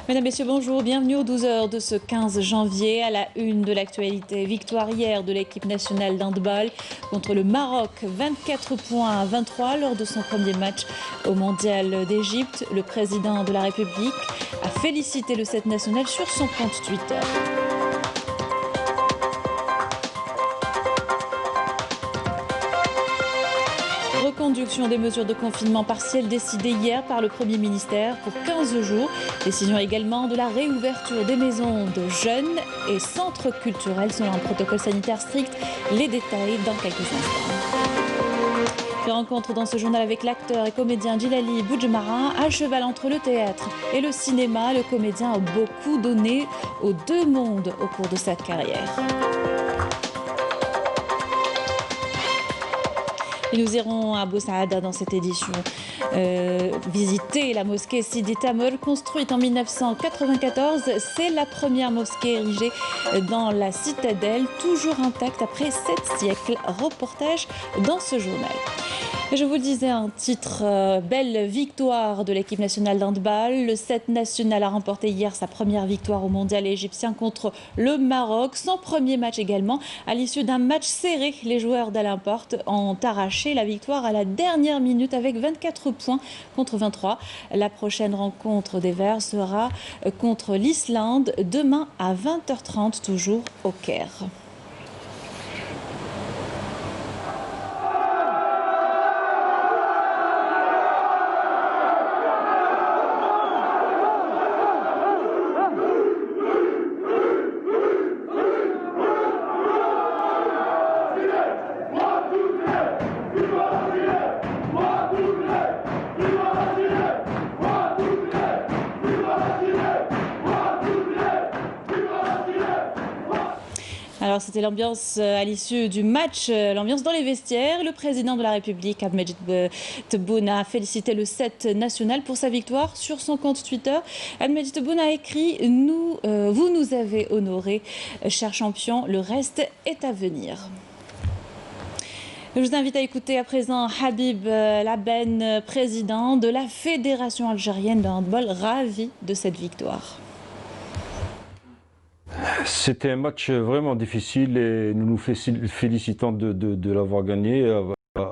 Mesdames, Messieurs, bonjour. Bienvenue aux 12 heures de ce 15 janvier. À la une de l'actualité, victoire hier de l'équipe nationale d'handball contre le Maroc. 24 points à 23 lors de son premier match au Mondial d'Égypte. Le président de la République a félicité le 7 national sur son compte Twitter. Reconduction des mesures de confinement partiel décidées hier par le Premier ministère pour 15 jours. Décision également de la réouverture des maisons de jeunes et centres culturels selon un protocole sanitaire strict. Les détails dans quelques instants. Je rencontre dans ce journal avec l'acteur et comédien Djilali Boudjemara. À cheval entre le théâtre et le cinéma, le comédien a beaucoup donné aux deux mondes au cours de sa carrière. Et nous irons à Bou Saada dans cette édition visiter la mosquée Sidi Tamol, construite en 1994. C'est la première mosquée érigée dans la citadelle, toujours intacte après 7 siècles. Reportage dans ce journal. Je vous le disais, un titre, belle victoire de l'équipe nationale d'handball. Le 7 national a remporté hier sa première victoire au mondial égyptien contre le Maroc. Son premier match également. À l'issue d'un match serré, les joueurs d'Alain Porte ont arraché la victoire à la dernière minute avec 24 points contre 23. La prochaine rencontre des Verts sera contre l'Islande demain à 20h30, toujours au Caire. Alors c'était l'ambiance à l'issue du match, l'ambiance dans les vestiaires. Le président de la République, Ahmed Tebboune, a félicité le 7 national pour sa victoire sur son compte Twitter. Ahmed Tebboune a écrit « Vous nous avez honorés, cher champion, le reste est à venir ». Je vous invite à écouter à présent Habib Laben, président de la Fédération algérienne de handball, ravi de cette victoire. C'était un match vraiment difficile et nous nous félicitons de l'avoir gagné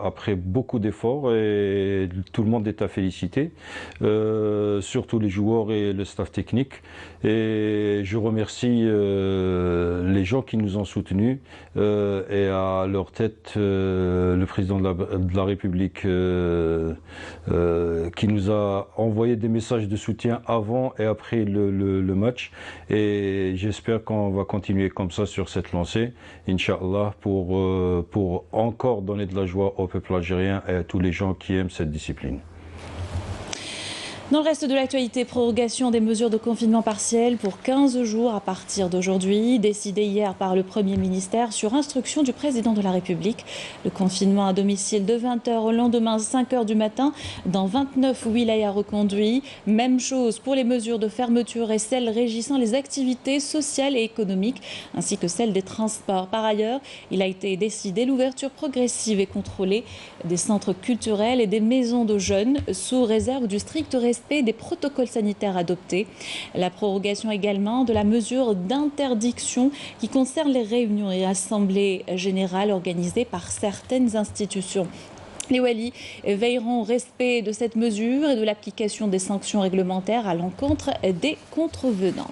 après beaucoup d'efforts et tout le monde est à féliciter, surtout les joueurs et le staff technique. Et je remercie les gens qui nous ont soutenus et à leur tête le président de la République qui nous a envoyé des messages de soutien avant et après le match. Et j'espère qu'on va continuer comme ça sur cette lancée, Inch'Allah, pour encore donner de la joie au peuple algérien et à tous les gens qui aiment cette discipline. Dans le reste de l'actualité, prorogation des mesures de confinement partiel pour 15 jours à partir d'aujourd'hui, décidé hier par le Premier ministère sur instruction du président de la République. Le confinement à domicile de 20h au lendemain 5h du matin dans 29 wilayas reconduits. Même chose pour les mesures de fermeture et celles régissant les activités sociales et économiques ainsi que celles des transports. Par ailleurs, il a été décidé l'ouverture progressive et contrôlée des centres culturels et des maisons de jeunes sous réserve du strict respect des protocoles sanitaires adoptés. La prorogation également de la mesure d'interdiction qui concerne les réunions et assemblées générales organisées par certaines institutions. Les Walis veilleront au respect de cette mesure et de l'application des sanctions réglementaires à l'encontre des contrevenants.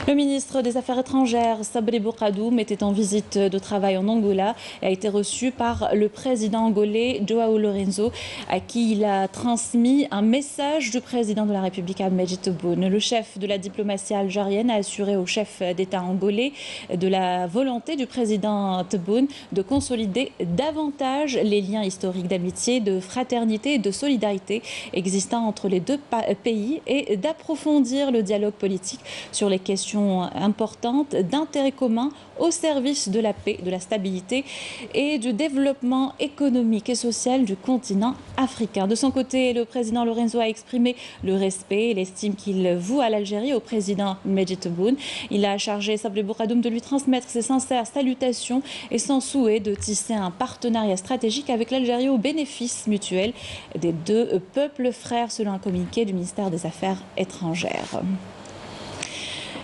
Le ministre des Affaires étrangères, Sabri Bourkadoum, était en visite de travail en Angola et a été reçu par le président angolais João Lourenço, à qui il a transmis un message du président de la République, Ahmed Tebboune. Le chef de la diplomatie algérienne a assuré au chef d'État angolais de la volonté du président Tebboune de consolider davantage les liens historiques d'amitié, de fraternité et de solidarité existants entre les deux pays et d'approfondir le dialogue politique sur les questions coopération importante, d'intérêt commun au service de la paix, de la stabilité et du développement économique et social du continent africain. De son côté, le président Lorenzo a exprimé le respect et l'estime qu'il voue à l'Algérie au président Medjid Tebboune. Il a chargé Sabri Bourgadoum de lui transmettre ses sincères salutations et son souhait de tisser un partenariat stratégique avec l'Algérie au bénéfice mutuel des deux peuples frères, selon un communiqué du ministère des Affaires étrangères.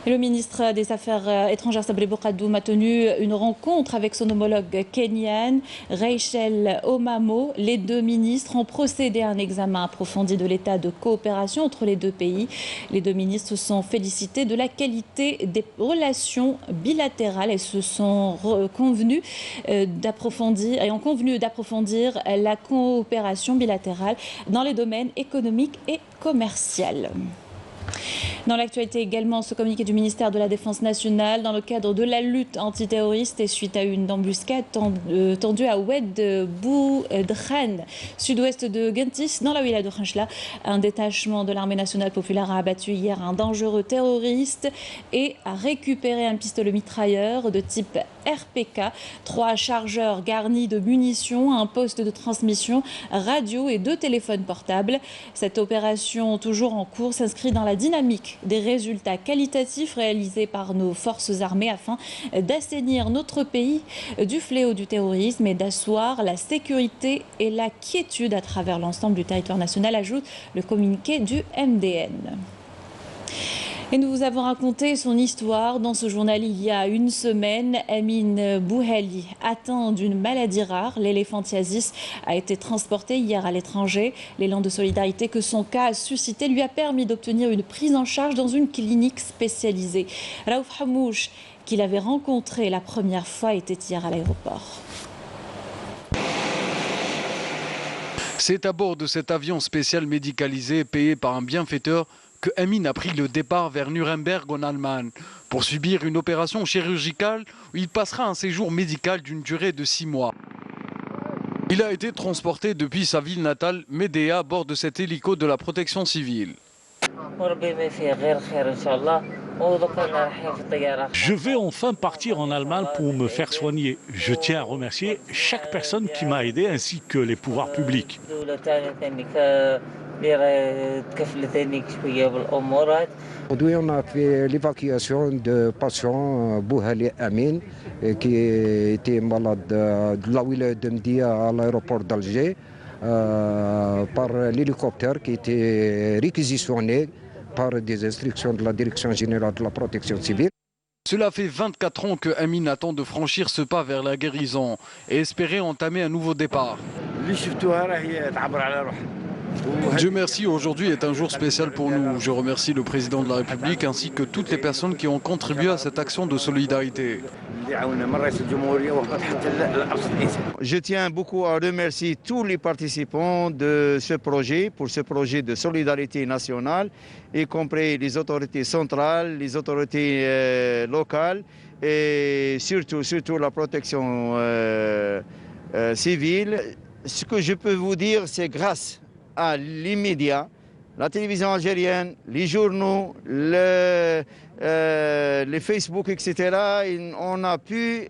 Et le ministre des Affaires étrangères Sabri Bourgadoum a tenu une rencontre avec son homologue kenyan, Rachel Omamo. Les deux ministres ont procédé à un examen approfondi de l'état de coopération entre les deux pays. Les deux ministres se sont félicités de la qualité des relations bilatérales et se sont convenus d'approfondir la coopération bilatérale dans les domaines économiques et commerciaux. Dans l'actualité également, ce communiqué du ministère de la Défense nationale dans le cadre de la lutte antiterroriste et suite à une embuscade tendue à Oued Boudran, sud-ouest de Gentis, dans la wilaya de Khanchla. Un détachement de l'armée nationale populaire a abattu hier un dangereux terroriste et a récupéré un pistolet mitrailleur de type RPK, 3 chargeurs garnis de munitions, un poste de transmission radio et 2 téléphones portables. Cette opération, toujours en cours, s'inscrit dans la dynamique des résultats qualitatifs réalisés par nos forces armées afin d'assainir notre pays du fléau du terrorisme et d'asseoir la sécurité et la quiétude à travers l'ensemble du territoire national, ajoute le communiqué du MDN. Et nous vous avons raconté son histoire dans ce journal il y a une semaine. Amin Bouhali, atteint d'une maladie rare, l'éléphantiasis, a été transporté hier à l'étranger. L'élan de solidarité que son cas a suscité lui a permis d'obtenir une prise en charge dans une clinique spécialisée. Raouf Hamouche, qu'il avait rencontré la première fois, était hier à l'aéroport. C'est à bord de cet avion spécial médicalisé payé par un bienfaiteur que Amin a pris le départ vers Nuremberg en Allemagne pour subir une opération chirurgicale où il passera un séjour médical d'une durée de 6 mois. Il a été transporté depuis sa ville natale, Médéa, à bord de cet hélico de la protection civile. Je vais enfin partir en Allemagne pour me faire soigner. Je tiens à remercier chaque personne qui m'a aidé ainsi que les pouvoirs publics. Aujourd'hui, on a fait l'évacuation de patient Bouhali Amin qui était malade de la wilaya de Mdia à l'aéroport d'Alger par l'hélicoptère qui était réquisitionné par des instructions de la Direction générale de la protection civile. Cela fait 24 ans que Amin attend de franchir ce pas vers la guérison et espérer entamer un nouveau départ. Dieu merci, aujourd'hui est un jour spécial pour nous. Je remercie le président de la République ainsi que toutes les personnes qui ont contribué à cette action de solidarité. Je tiens beaucoup à remercier tous les participants de ce projet, pour ce projet de solidarité nationale, y compris les autorités centrales, les autorités locales et surtout la protection civile. Ce que je peux vous dire, c'est grâce à l'immédiat, la télévision algérienne, les journaux, les Facebook, etc., on a pu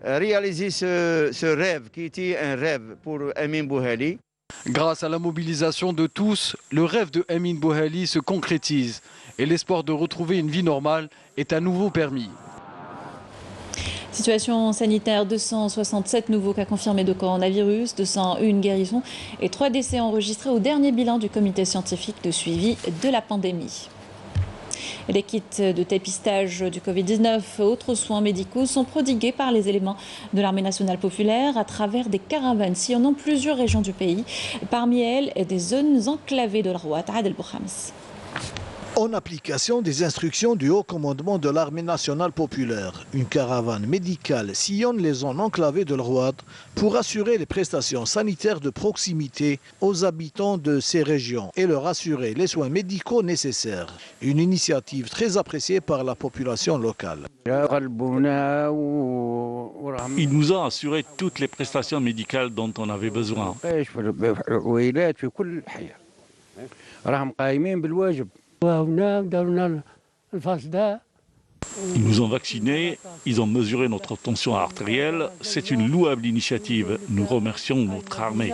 réaliser ce rêve qui était un rêve pour Amin Bouhali. Grâce à la mobilisation de tous, le rêve de Amin Bouhali se concrétise et l'espoir de retrouver une vie normale est à nouveau permis. Situation sanitaire, 267 nouveaux cas confirmés de coronavirus, 201 guérisons et 3 décès enregistrés au dernier bilan du comité scientifique de suivi de la pandémie. Les kits de dépistage du Covid-19, autres soins médicaux sont prodigués par les éléments de l'armée nationale populaire à travers des caravanes sillonnant plusieurs régions du pays, parmi elles des zones enclavées de l'Rouat. Adel Bouhams. En application des instructions du haut commandement de l'armée nationale populaire, une caravane médicale sillonne les zones enclavées de l'Rouad pour assurer les prestations sanitaires de proximité aux habitants de ces régions et leur assurer les soins médicaux nécessaires. Une initiative très appréciée par la population locale. Il nous a assuré toutes les prestations médicales dont on avait besoin. Ils nous ont vaccinés, ils ont mesuré notre tension artérielle. C'est une louable initiative. Nous remercions notre armée.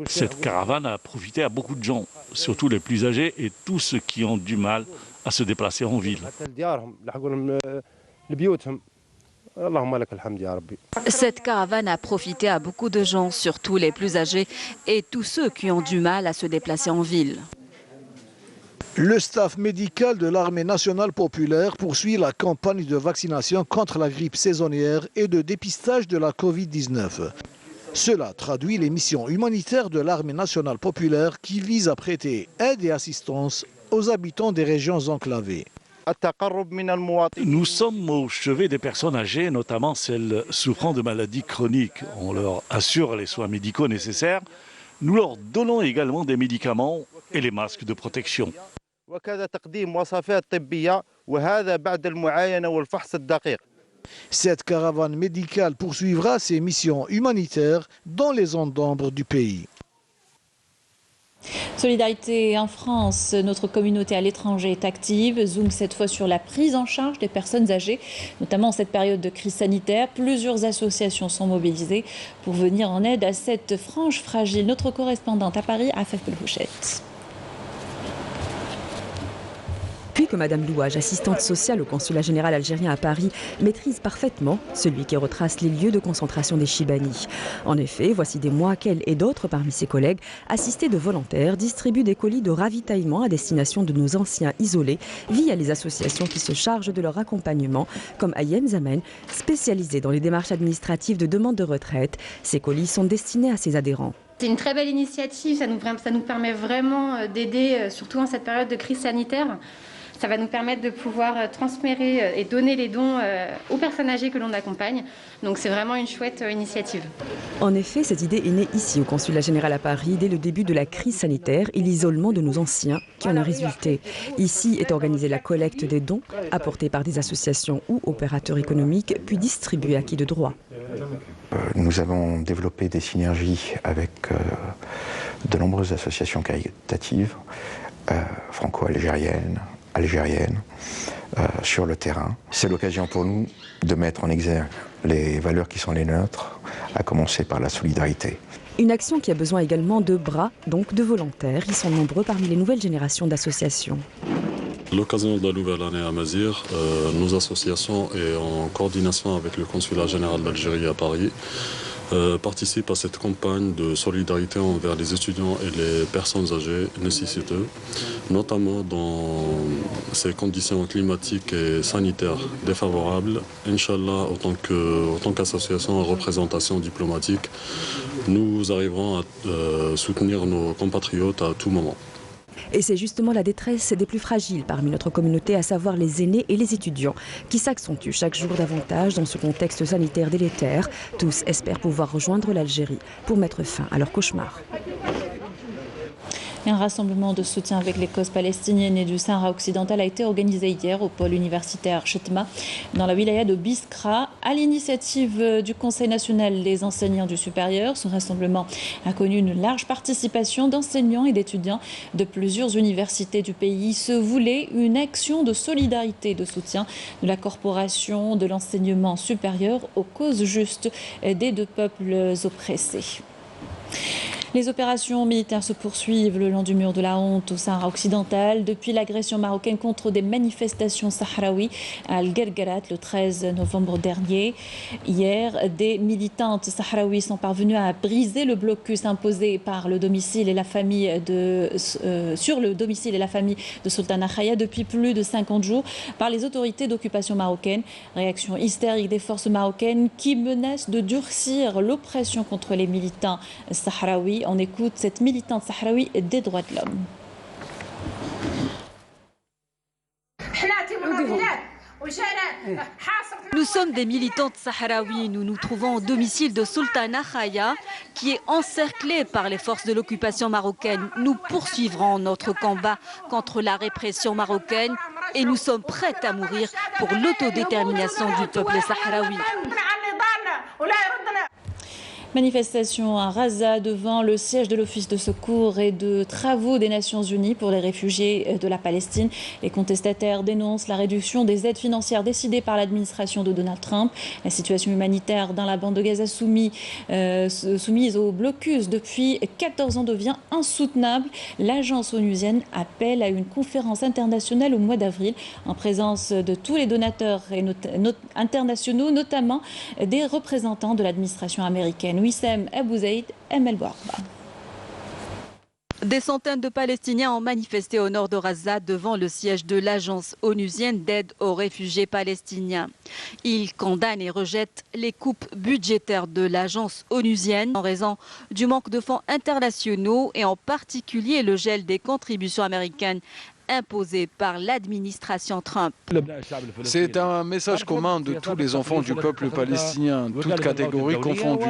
Cette caravane a profité à beaucoup de gens, surtout les plus âgés et tous ceux qui ont du mal à se déplacer en ville. Cette caravane a profité à beaucoup de gens, surtout les plus âgés et tous ceux qui ont du mal à se déplacer en ville. Le staff médical de l'Armée nationale populaire poursuit la campagne de vaccination contre la grippe saisonnière et de dépistage de la Covid-19. Cela traduit les missions humanitaires de l'Armée nationale populaire qui vise à prêter aide et assistance aux habitants des régions enclavées. Nous sommes au chevet des personnes âgées, notamment celles souffrant de maladies chroniques. On leur assure les soins médicaux nécessaires. Nous leur donnons également des médicaments et les masques de protection. Cette caravane médicale poursuivra ses missions humanitaires dans les zones d'ombre du pays. Solidarité en France, notre communauté à l'étranger est active. Zoom cette fois sur la prise en charge des personnes âgées, notamment en cette période de crise sanitaire. Plusieurs associations sont mobilisées pour venir en aide à cette frange fragile. Notre correspondante à Paris, Afef Belhouchet. Puis que Madame Louage, assistante sociale au consulat général algérien à Paris, maîtrise parfaitement celui qui retrace les lieux de concentration des Chibani. En effet, voici des mois qu'elle et d'autres parmi ses collègues, assistés de volontaires, distribuent des colis de ravitaillement à destination de nos anciens isolés via les associations qui se chargent de leur accompagnement, comme Ayem Zamen, spécialisée dans les démarches administratives de demande de retraite. Ces colis sont destinés à ses adhérents. C'est une très belle initiative, ça nous permet vraiment d'aider, surtout en cette période de crise sanitaire. Ça va nous permettre de pouvoir transférer et donner les dons aux personnes âgées que l'on accompagne. Donc c'est vraiment une chouette initiative. En effet, cette idée est née ici au consulat général à Paris dès le début de la crise sanitaire et l'isolement de nos anciens qui en a résulté. Ici est organisée la collecte des dons apportés par des associations ou opérateurs économiques puis distribués à qui de droit. Nous avons développé des synergies avec de nombreuses associations caritatives franco-algériennes, sur le terrain. C'est l'occasion pour nous de mettre en exergue les valeurs qui sont les nôtres, à commencer par la solidarité. Une action qui a besoin également de bras, donc de volontaires. Ils sont nombreux parmi les nouvelles générations d'associations. À l'occasion de la nouvelle année à Mazir, nos associations et en coordination avec le consulat général d'Algérie à Paris participent à cette campagne de solidarité envers les étudiants et les personnes âgées nécessiteuses, notamment dans ces conditions climatiques et sanitaires défavorables. Inch'Allah, autant qu'association en représentation diplomatique, nous arriverons à soutenir nos compatriotes à tout moment. Et c'est justement la détresse des plus fragiles parmi notre communauté, à savoir les aînés et les étudiants, qui s'accentuent chaque jour davantage dans ce contexte sanitaire délétère. Tous espèrent pouvoir rejoindre l'Algérie pour mettre fin à leur cauchemar. Un rassemblement de soutien avec les causes palestiniennes et du Sahara occidental a été organisé hier au pôle universitaire Chetma, dans la wilaya de Biskra, à l'initiative du Conseil national des enseignants du supérieur. Ce rassemblement a connu une large participation d'enseignants et d'étudiants de plusieurs universités du pays. Il se voulait une action de solidarité et de soutien de la corporation de l'enseignement supérieur aux causes justes des deux peuples oppressés. Les opérations militaires se poursuivent le long du mur de la honte au Sahara occidental depuis l'agression marocaine contre des manifestations sahraouis à Al-Gergerat le 13 novembre dernier. Hier, des militantes sahraouis sont parvenues à briser le blocus imposé par le domicile et la famille sur le domicile et la famille de Sultana Khaya depuis plus de 50 jours par les autorités d'occupation marocaine. Réaction hystérique des forces marocaines qui menacent de durcir l'oppression contre les militants sahraouis. On écoute cette militante sahraoui des droits de l'homme. Nous sommes des militantes sahraouis. Nous nous trouvons au domicile de Sultana Khaya, qui est encerclée par les forces de l'occupation marocaine. Nous poursuivrons notre combat contre la répression marocaine et nous sommes prêtes à mourir pour l'autodétermination du peuple sahraoui. Manifestation à Raza devant le siège de l'Office de secours et de travaux des Nations Unies pour les réfugiés de la Palestine. Les contestataires dénoncent la réduction des aides financières décidées par l'administration de Donald Trump. La situation humanitaire dans la bande de Gaza soumise au blocus depuis 14 ans devient insoutenable. L'agence onusienne appelle à une conférence internationale au mois d'avril en présence de tous les donateurs internationaux, notamment des représentants de l'administration américaine. Wissem Abou Zaid, ML Bouarba. Des centaines de Palestiniens ont manifesté au nord de Raza devant le siège de l'agence onusienne d'aide aux réfugiés palestiniens. Ils condamnent et rejettent les coupes budgétaires de l'agence onusienne en raison du manque de fonds internationaux et en particulier le gel des contributions américaines imposé par l'administration Trump. C'est un message commun de tous les enfants du peuple palestinien, toutes catégories confondues.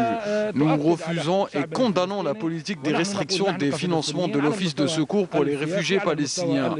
Nous refusons et condamnons la politique des restrictions des financements de l'Office de secours pour les réfugiés palestiniens.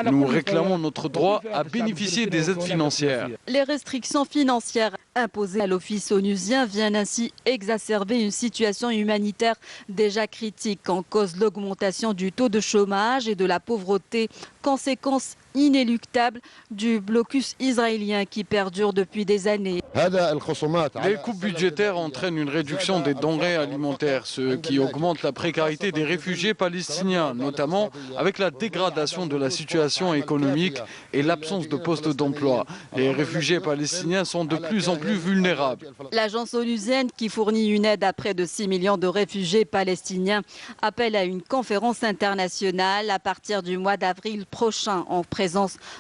Nous réclamons notre droit à bénéficier des aides financières. Les restrictions financières imposées à l'Office onusien viennent ainsi exacerber une situation humanitaire déjà critique en cause de l'augmentation du taux de chômage et de la pauvreté, conséquence inéluctable du blocus israélien qui perdure depuis des années. Les coupes budgétaires entraînent une réduction des denrées alimentaires, ce qui augmente la précarité des réfugiés palestiniens, notamment avec la dégradation de la situation économique et l'absence de postes d'emploi. Les réfugiés palestiniens sont de plus en plus vulnérables. L'agence onusienne, qui fournit une aide à près de 6 millions de réfugiés palestiniens, appelle à une conférence internationale à partir du mois d'avril prochain en présence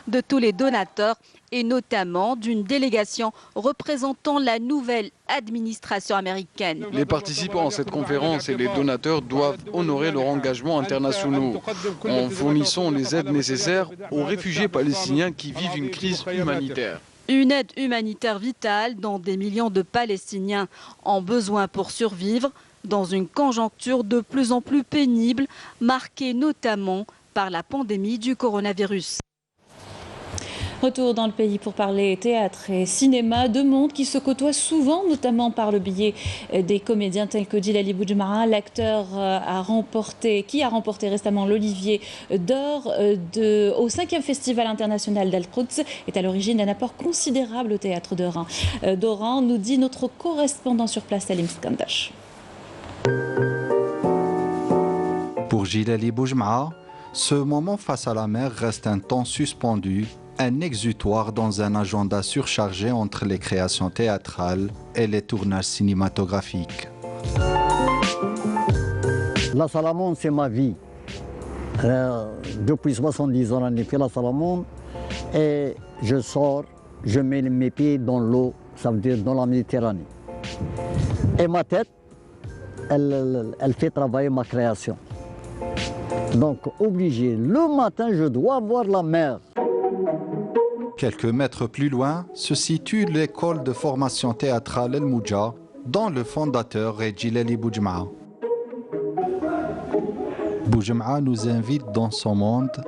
de tous les donateurs et notamment d'une délégation représentant la nouvelle administration américaine. Les participants à cette conférence et les donateurs doivent honorer leurs engagements internationaux en fournissant les aides nécessaires aux réfugiés palestiniens qui vivent une crise humanitaire. Une aide humanitaire vitale dont des millions de Palestiniens ont besoin pour survivre dans une conjoncture de plus en plus pénible, marquée notamment par la pandémie du coronavirus. Retour dans le pays pour parler théâtre et cinéma, deux mondes qui se côtoient souvent, notamment par le biais des comédiens tels que Djilali Boujedmaha, l'acteur qui a remporté récemment l'Olivier d'Or au 5e Festival international d'Al-Quds, est à l'origine d'un apport considérable au théâtre d'Oran, nous dit notre correspondant sur place, Salim Skandash. Pour Djilali Boujedmaha, ce moment face à la mer reste un temps suspendu, un exutoire dans un agenda surchargé entre les créations théâtrales et les tournages cinématographiques. La Salamone, c'est ma vie. Depuis 70 ans, j'ai fait la Salamone et je sors, je mets mes pieds dans l'eau, ça veut dire dans la Méditerranée. Et ma tête, elle fait travailler ma création. Donc, obligé, le matin, je dois voir la mer. Quelques mètres plus loin se situe l'école de formation théâtrale El Mouja, dont le fondateur est Djilali Boujedmaha. Boujedmaha nous invite dans son monde.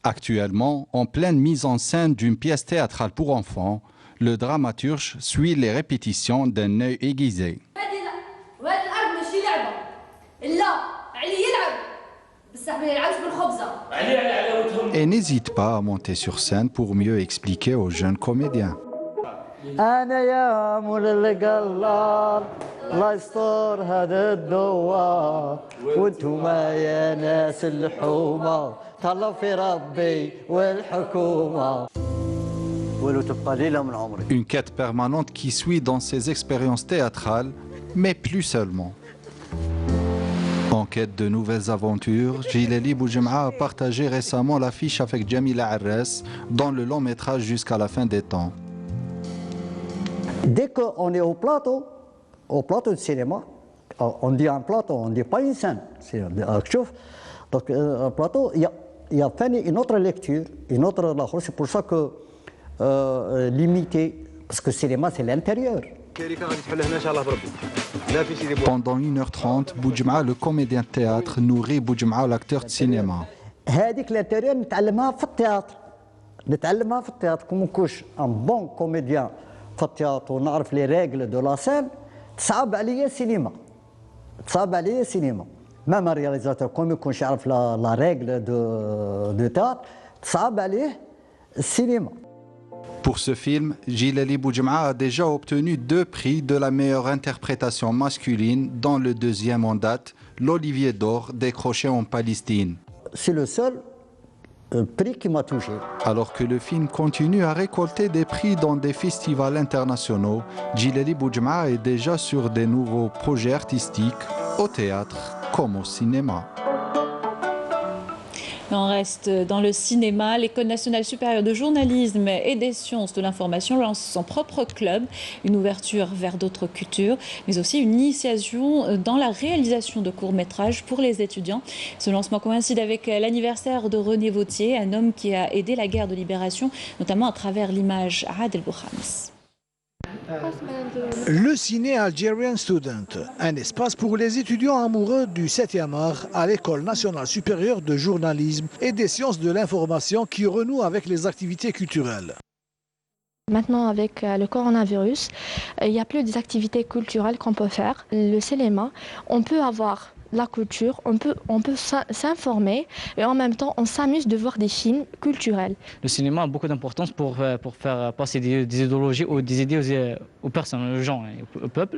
Actuellement, en pleine mise en scène d'une pièce théâtrale pour enfants, le dramaturge suit les répétitions d'un œil aiguisé. Et n'hésite pas à monter sur scène pour mieux expliquer aux jeunes comédiens. Une quête permanente qui suit dans ses expériences théâtrales, mais plus seulement. En quête de nouvelles aventures, Djilali Boujedmaha a partagé récemment l'affiche avec Jamila Arres dans le long métrage Jusqu'à la fin des temps. Dès qu'on est au plateau de cinéma, on dit un plateau, on ne dit pas une scène. Donc un plateau, il y a fait une autre lecture, une autre. C'est pour ça que limité, parce que le cinéma c'est l'intérieur. Pendant 1h30, Boujedmaha, le comédien de théâtre, nourrit Boujedmaha, l'acteur de cinéma. هذيك لاتيريا نتعلمها في التياتر. نتعلمها في التياتر كون نكونش ان بون كوميديان في التياتر ونعرف لي ريغل دو لا سين. تصعب عليا السينما. تصعب عليا السينما. مام رياليزاتور كون ما يكونش يعرف لا ريغل دو تياتر تصعب عليه السينما. Pour ce film, Djilali Boudjem'a a déjà obtenu 2 prix de la meilleure interprétation masculine, dont le deuxième en date, l'Olivier d'Or, décroché en Palestine. C'est le seul prix qui m'a touché. Alors que le film continue à récolter des prix dans des festivals internationaux, Djilali Boudjem'a est déjà sur des nouveaux projets artistiques, au théâtre comme au cinéma. On reste dans le cinéma. l'École nationale supérieure de journalisme et des sciences de l'information lance son propre club, une ouverture vers d'autres cultures, mais aussi une initiation dans la réalisation de courts-métrages pour les étudiants. Ce lancement coïncide avec l'anniversaire de René Vauthier, un homme qui a aidé la guerre de libération, notamment à travers l'image Adel Boukhams. Le ciné Algerian Student, un espace pour les étudiants amoureux du 7e art à l'École nationale supérieure de journalisme et des sciences de l'information qui renoue avec les activités culturelles. Maintenant, avec le coronavirus, il n'y a plus des activités culturelles qu'on peut faire. Le cinéma, on peut avoir la culture, on peut s'informer et en même temps on s'amuse de voir des films culturels. Le cinéma a beaucoup d'importance pour faire passer des idéologies ou des idées aux personnes, aux gens, au peuple,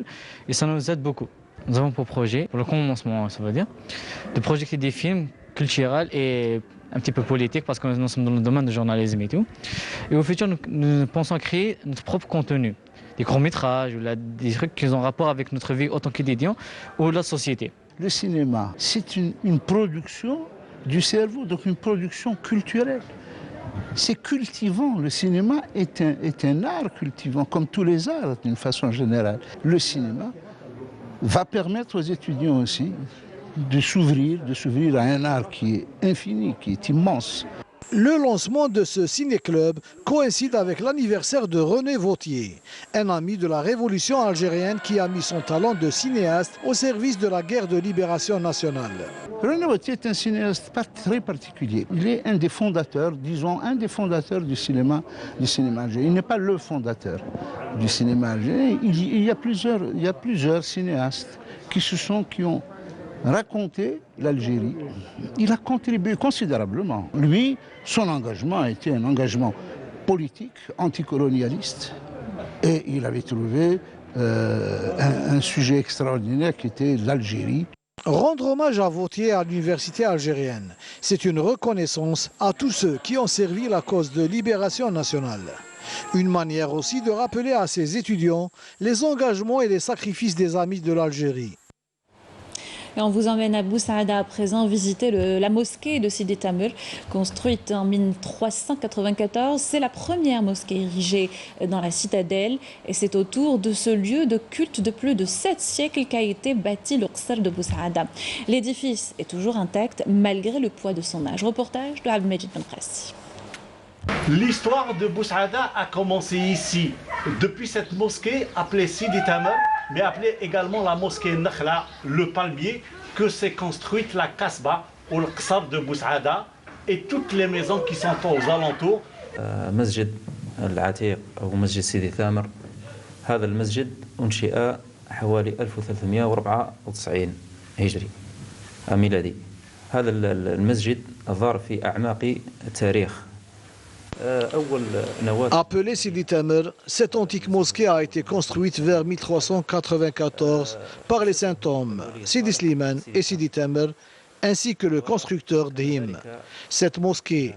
et ça nous aide beaucoup. Nous avons pour projet, pour le commencement ça veut dire, de projeter des films culturels et un petit peu politiques parce que nous sommes dans le domaine du journalisme et tout. Et au futur nous pensons créer notre propre contenu, des courts-métrages ou des trucs qui ont rapport avec notre vie en tant qu'étudiant ou la société. Le cinéma, c'est une production du cerveau, donc une production culturelle. C'est cultivant, le cinéma est un art cultivant, comme tous les arts d'une façon générale. Le cinéma va permettre aux étudiants aussi de s'ouvrir à un art qui est infini, qui est immense. Le lancement de ce ciné-club coïncide avec l'anniversaire de René Vauthier, un ami de la révolution algérienne qui a mis son talent de cinéaste au service de la guerre de libération nationale. René Vauthier est un cinéaste très particulier. Il est un des fondateurs, disons, un des fondateurs du cinéma algérien. Il n'est pas le fondateur du cinéma algérien. Il y a plusieurs cinéastes qui ont raconté l'Algérie. Il a contribué considérablement. Lui, son engagement a été un engagement politique, anticolonialiste, et il avait trouvé un sujet extraordinaire qui était l'Algérie. Rendre hommage à Vauthier à l'université algérienne, c'est une reconnaissance à tous ceux qui ont servi la cause de libération nationale. Une manière aussi de rappeler à ses étudiants les engagements et les sacrifices des amis de l'Algérie. Et on vous emmène à Boussaada à présent visiter la mosquée de Sidi Tamr, construite en 1394. C'est la première mosquée érigée dans la citadelle et c'est autour de ce lieu de culte de plus de 7 siècles qu'a été bâti le Qsar de Boussaada. L'édifice est toujours intact malgré le poids de son âge. Reportage de Abdelmajid Benkrassi. L'histoire de Boussaada a commencé ici, depuis cette mosquée appelée Sidi Tamr, mais appelée également la mosquée Nakhla, le palmier, que s'est construite la Kasba ou le Qsar de Boussaada et toutes les maisons qui sont aux alentours. مسجد العتيق أو مسجد سيدي ثامر هذا المسجد أنشئ حوالي 1394 هجري ميلادي. هذا المسجد ظهر في أعماق التاريخ. Appelée Sidi Tamr, cette antique mosquée a été construite vers 1394 par les saints hommes Sidi Slimane et Sidi Tamr, ainsi que le constructeur Dhim. Cette mosquée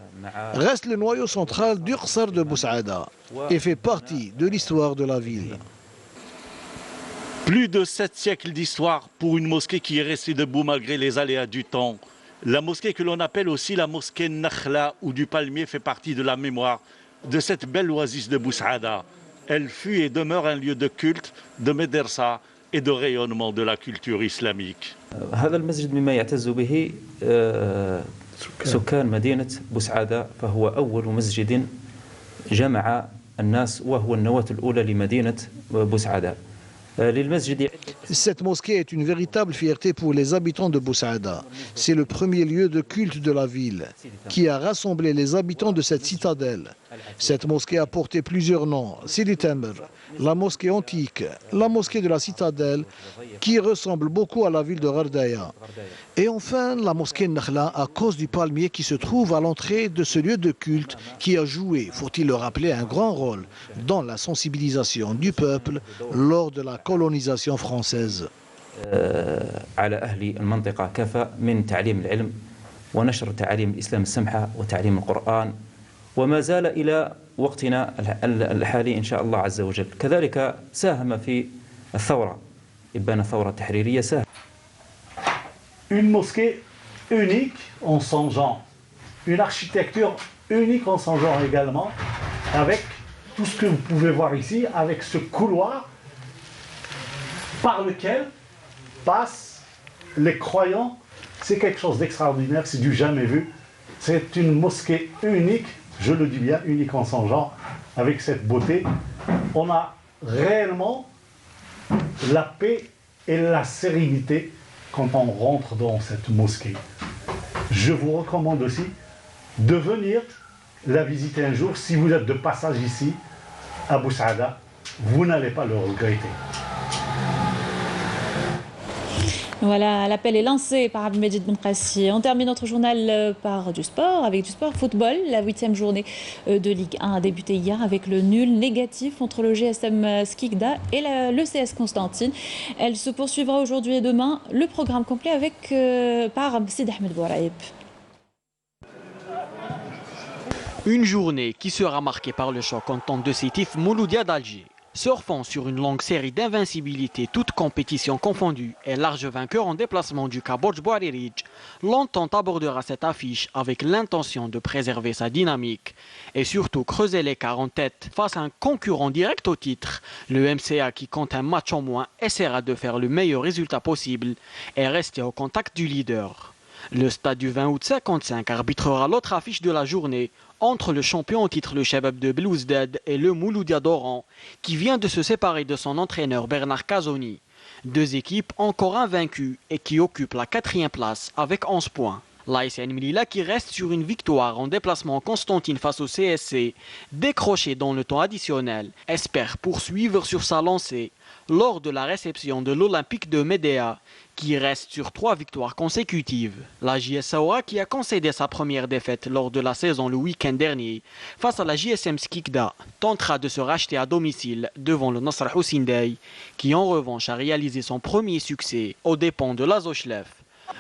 reste le noyau central du Qsar de Boussaada et fait partie de l'histoire de la ville. Plus de 7 siècles d'histoire pour une mosquée qui est restée debout malgré les aléas du temps. La mosquée que l'on appelle aussi la mosquée Nakhla ou du palmier fait partie de la mémoire de cette belle oasis de Boussaada. Elle fut et demeure un lieu de culte, de médersa et de rayonnement de la culture islamique. هذا المسجد مما يعتز به سكان مدينة بوسعادة فهو أول مسجد جمع الناس وهو النواة الأولى لمدينة بوسعادة. Cette mosquée est une véritable fierté pour les habitants de Bou Saada. C'est le premier lieu de culte de la ville qui a rassemblé les habitants de cette citadelle. Cette mosquée a porté plusieurs noms. Sidi Tamr, la mosquée antique, la mosquée de la citadelle qui ressemble beaucoup à la ville de Ghardaya. Et enfin la mosquée Nakhla à cause du palmier qui se trouve à l'entrée de ce lieu de culte qui a joué, faut-il le rappeler, un grand rôle dans la sensibilisation du peuple lors de la colonisation française. على أهل المنطقة كافة من تعليم العلم ونشر تعاليم الإسلام السمحة وتعليم القرآن وما زال إلى وقتنا الحالي إن شاء الله عز وجل. كذلك ساهم في الثورة إبان الثورة التحريرية ساهم. Une mosquée unique en son genre, une architecture unique en son genre également, avec tout ce que vous pouvez voir ici, avec ce couloir par lequel passent les croyants. C'est quelque chose d'extraordinaire, c'est du jamais vu. C'est une mosquée unique, je le dis bien, unique en son genre, avec cette beauté. On a réellement la paix et la sérénité quand on rentre dans cette mosquée. Je vous recommande aussi de venir la visiter un jour. Si vous êtes de passage ici, à Bou Saada, vous n'allez pas le regretter. Voilà, l'appel est lancé par Abdelmejid Benqassi. On termine notre journal par du sport, avec du sport football. La 8e journée de Ligue 1 a débuté hier avec le nul négatif entre le GSM Skikda et le CS Constantine. Elle se poursuivra aujourd'hui et demain. Le programme complet avec par Sid Ahmed Bouraïb. Une journée qui sera marquée par le choc en tant de Sétif Mouloudia d'Alger. Surfant sur une longue série d'invincibilité, toutes compétitions confondues, et large vainqueur en déplacement du Kaborj Bouaririj, l'entente abordera cette affiche avec l'intention de préserver sa dynamique et surtout creuser l'écart en tête face à un concurrent direct au titre. Le MCA, qui compte un match en moins, essaiera de faire le meilleur résultat possible et rester au contact du leader. Le stade du 20 août 55 arbitrera l'autre affiche de la journée entre le champion au titre le Chabab de Belouizdad et le Mouloudia d'Oran, qui vient de se séparer de son entraîneur Bernard Casoni. Deux équipes encore invaincues et qui occupent la 4e place avec 11 points. L'ASN Melilla, qui reste sur une victoire en déplacement en Constantine face au CSC, décroché dans le temps additionnel, espère poursuivre sur sa lancée lors de la réception de l'Olympique de Médéa, qui reste sur 3 victoires consécutives. La JS Saoura, qui a concédé sa première défaite lors de la saison le week-end dernier face à la JSM Skikda, tentera de se racheter à domicile devant le Nasr Houssindey, qui en revanche a réalisé son premier succès aux dépens de l'Azochlef.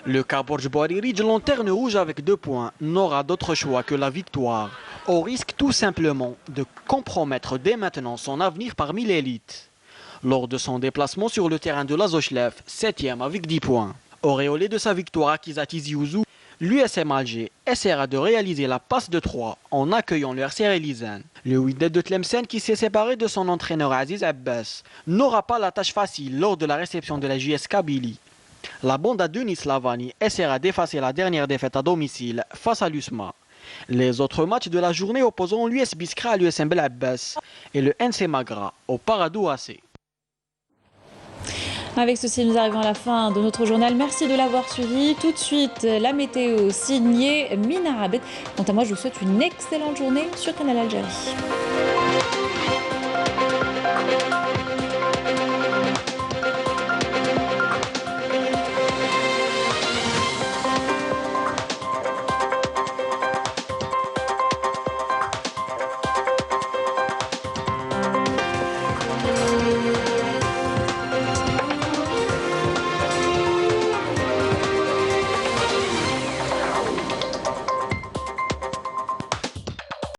Le Kaborj Bouaririj, lanterne rouge avec 2 points, n'aura d'autre choix que la victoire, au risque tout simplement de compromettre dès maintenant son avenir parmi l'élite. Lors de son déplacement sur le terrain de l'Azochlef, 7e avec 10 points. Auréolé de sa victoire acquise à Tizi Ouzou, l'USM Alger essaiera de réaliser la passe de 3 en accueillant le RC Elizane. Le Wydad de Tlemcen, qui s'est séparé de son entraîneur Aziz Abbas, n'aura pas la tâche facile lors de la réception de la JS Kabylie. La bande à Denis Lavani essaiera d'effacer la dernière défaite à domicile face à l'USMA. Les autres matchs de la journée opposeront l'US Biskra à l'USM Bel Abbas et le NC Magra au Paradou AC. Avec ceci, nous arrivons à la fin de notre journal. Merci de l'avoir suivi. Tout de suite, la météo signée Mina Abed. Quant à moi, je vous souhaite une excellente journée sur Canal Algérie.